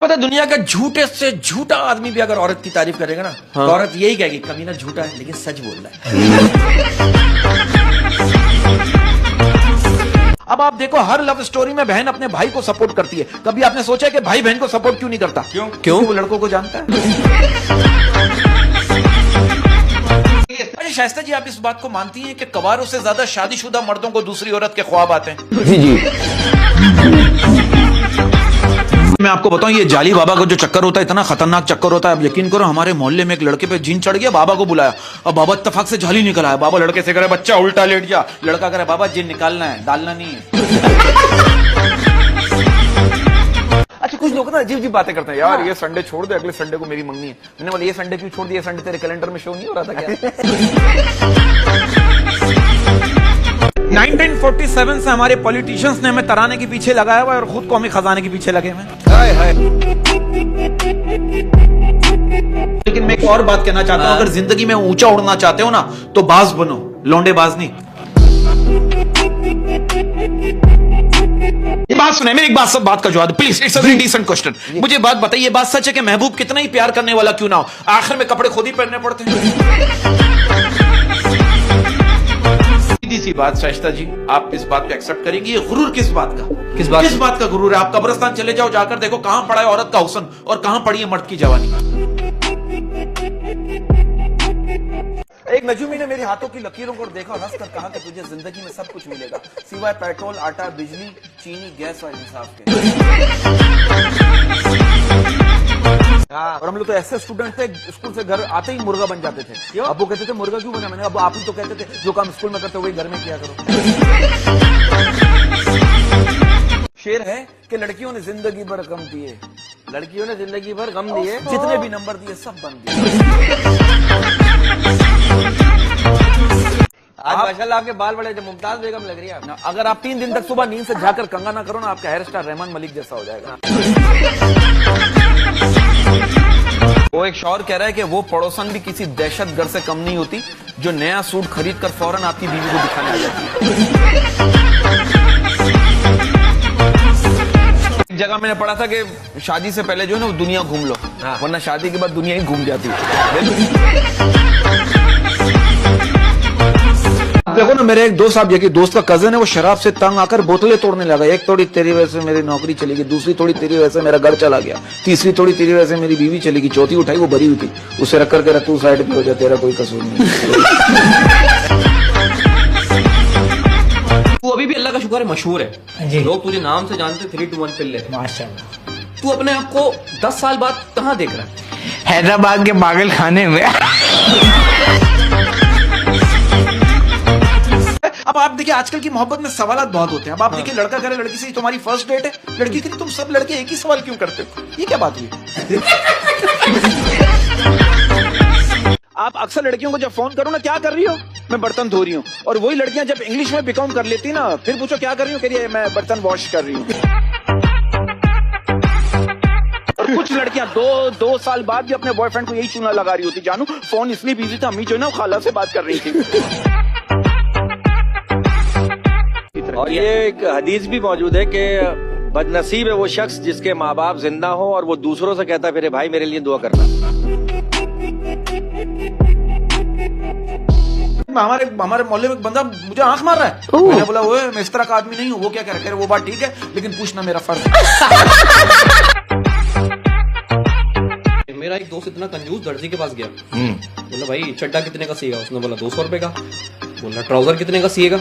पता है दुनिया का झूठे से झूठा आदमी भी अगर औरत की तारीफ करेगा ना तो औरत यही कहेगी कमीना झूठा है लेकिन सच बोल रहा है। अब आप देखो हर लव स्टोरी में बहन अपने भाई को सपोर्ट करती है। कभी आपने सोचा कि भाई बहन को सपोर्ट क्यों नहीं करता? क्यों? वो लड़कों को जानता है। अच्छा शाइस्ता जी, आप इस बात को मानती हैं कि कवारों से ज्यादा शादीशुदा मर्दों को दूसरी औरत के ख्वाब आते हैं? जी जी। मैं आपको बताऊं ये जाली बाबा का जो चक्कर होता है इतना खतरनाक चक्कर होता है। अब यकीन करो हमारे मोहल्ले में एक लड़के पे जिन चढ़ गया, बाबा को बुलाया और बाबा इत्तेफाक से जाली निकल आया। बाबा लड़के से करे बच्चा उल्टा लेट जा, लड़का करे बाबा जिन निकालना है डालना नहीं है। अच्छा कुछ लोग ना अजीब अजीब बातें करते हैं, यार ये संडे छोड़ दे अगले संडे को मेरी मंगनी है। मैंने बोला ये संडे क्यों छोड़ दिया? संडे तेरे कैलेंडर में शो नहीं हो रहा था क्या? 1947 से हमारे पॉलिटिशियंस ने हमें तराने के पीछे लगाया हुआ है और खुद कौमी खजाने के पीछे लगे हुए हैं। लेकिन मैं एक और बात कहना चाहता हूं, अगर जिंदगी में ऊंचा उड़ना चाहते हो ना तो बाज बनो, लौंडे बाज नहीं। ये बात सुने, मेरी एक बात सब बात का जवाब please, it's a very decent question. मुझे बात बताइए, ये बात सच है कि महबूब कितना ही प्यार करने वाला क्यों ना हो आखिर में कपड़े खुद ही पहनने पड़ते हैं? सीधी सी बात शाइस्ता जी, आप इस बात को एक्सेप्ट करेंगे? ये गुरूर किस बात का? किस बात का गुरूर है? आप कब्रिस्तान चले जाओ, जाकर देखो कहां पड़ा है औरत का हुस्न और कहां पड़ी है मर्द की जवानी। एक नजूमी ने मेरे हाथों की लकीरों को देखा और हंसकर कहा कि तुझे जिंदगी में सब कुछ मिलेगा सिवाय पेट्रोल, आटा, बिजली, चीनी, गैस और इंसाफ के। और हम लोग तो ऐसे स्टूडेंट थे, स्कूल से घर आते ही मुर्गा बन जाते थे। अब वो कहते थे मुर्गा क्यों बना? मैंने अब आप ही तो कहते थे जो काम स्कूल में करते हो वही घर में किया करो। शेर है कि लड़कियों ने जिंदगी भर गम दिए, लड़कियों ने जिंदगी भर गम दिए, जितने भी नंबर दिए सब बन दिए। आज माशाल्लाह आपके बाल बड़े मुमताज बेगम लग रही है आप। अगर आप 3 दिन तक सुबह नींद से जाकर कंगा ना करो ना, आपका हेयर स्टाइल रहमान मलिक जैसा हो जाएगा। वो एक शौहर कह रहा है कि वो पड़ोसन भी किसी दहशतगर्द से कम नहीं होती जो नया सूट खरीद कर फौरन आपकी बीवी को दिखाने आ जाती है। एक जगह मैंने पढ़ा था कि शादी से पहले जो है ना वो दुनिया घूम लो, वरना शादी के बाद दुनिया ही घूम जाती है। देखो ना मेरे एक दोस्त, आप देखिए दोस्त का कजन है, वो शराब से तंग आकर बोतलें तोड़ने लगा। एक तोड़ी तेरी वजह से मेरी नौकरी चली गई, दूसरी तोड़ी तेरी वजह से मेरा घर चला गया, तीसरी तोड़ी तेरी वजह से मेरी बीवी चली गई, चौथी उठाई वो भरी हुई थी, उसे रख कर तू साइड पे हो जा, तेरा कोई कसूर नहीं। तू अभी भी अल्लाह का शुक्र है मशहूर है, लोग तुझे नाम से जानते। 3, 2, 1 पिल्ले माशाल्लाह। तू अपने आप को 10 साल बाद कहाँ देख रहा है? हैदराबाद के पागल खाने में। अब आप देखिए आजकल की मोहब्बत में सवालात बहुत होते हैं। अब आप देखिए लड़का करे लड़की से तुम्हारी फर्स्ट डेट है, लड़की के लिए तुम सब लड़के एक ही सवाल क्यों करते हो? ये क्या बात हुई? आप अक्सर लड़कियों को जब फोन करो ना, क्या कर रही हो? मैं बर्तन धो रही हूँ। और वही लड़कियां जब इंग्लिश में बिकाउंट कर लेती ना, फिर पूछो क्या कर रही हूँ, कह रही है मैं बर्तन वॉश कर रही हूँ। और कुछ लड़कियां 2 साल बाद भी अपने बॉयफ्रेंड को यही चूना लगा रही होती, जानू फोन इसलिए बिजी था, अम्मी जो है ना खाला से बात कर रही थी। और ये एक हदीस भी मौजूद है कि बदनसीब है वो शख्स जिसके माँ बाप जिंदा हो और वो दूसरों से कहता है फिर भाई मेरे लिए दुआ करना। हमारे मोहल्ले में एक बंदा मुझे आंख मार रहा है। मैंने बोला ओए मैं इस तरह का आदमी नहीं हूँ। वो क्या कह रहा है? वो बात ठीक है लेकिन पूछना मेरा फर्ज है। मेरा एक दोस्त इतना कंजूस दर्जी के पास गया, बोला भाई चड्डा कितने का सिएगा? उसने बोला 200 रुपए का। बोला ट्राउजर कितने का सिएगा?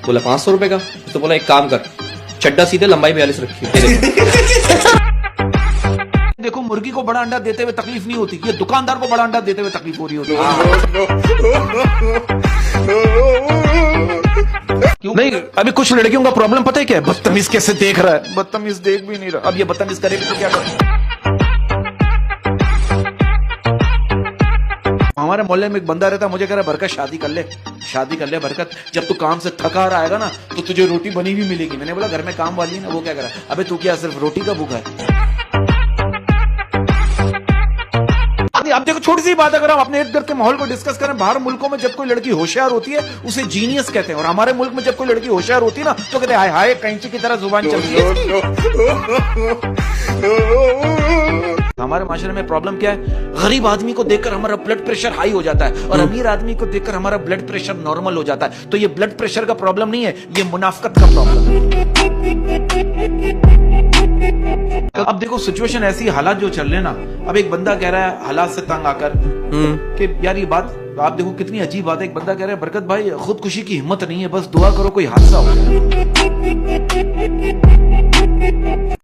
बोला 500 रुपए का। तो बोला एक काम कर, चड्डा सीधे लंबाई 42 रखी। देखो मुर्गी को बड़ा अंडा देते हुए तकलीफ नहीं होती, ये दुकानदार को बड़ा अंडा देते हुए तकलीफ हो रही होती है। नहीं अभी कुछ लड़कियों का प्रॉब्लम पता है क्या है? बदतमीज कैसे देख रहा है, बदतमीज देख भी नहीं रहा। अब ये बदतमीज करेगी तो क्या करे? हमारे मोहल्ले में एक बंदा रहता, मुझे कह रहा है बरकत शादी कर ले, शादी कर ले बरकत, जब तू काम से थका रहा आएगा ना तो तुझे रोटी बनी हुई मिलेगी। मैंने बोला घर में काम वाली है ना। वो क्या करा? अबे तू क्या सिर्फ रोटी का भूखा है? अब देखो छोटी सी बात, अगर हम अपने इर्द गिर्द के माहौल को डिस्कस करें, बाहर मुल्कों में जब कोई लड़की होशियार होती है उसे जीनियस कहते हैं, और हमारे मुल्क में जब कोई लड़की होशियार होती है ना तो कहते हैं हाय हाय कैंची की तरह जुबान चल रही है। हमारे माशरे में प्रॉब्लम क्या है, गरीब आदमी को देखकर हमारा ब्लड प्रेशर हाई हो जाता है और अमीर आदमी को देखकर हमारा ब्लड प्रेशर नॉर्मल हो जाता है। तो ये ब्लड प्रेशर का प्रॉब्लम नहीं है, ये मुनाफकत का प्रॉब्लम है। अब देखो सिचुएशन ऐसी, हालात जो चल रहे हैं ना, अब एक बंदा कह रहा है हालात से तंग आकर कि यार ये बात आप देखो कितनी अजीब बात है। एक बंदा कह रहा है बरकत भाई खुदकुशी की हिम्मत नहीं है, बस दुआ करो कोई हादसा हो जाए।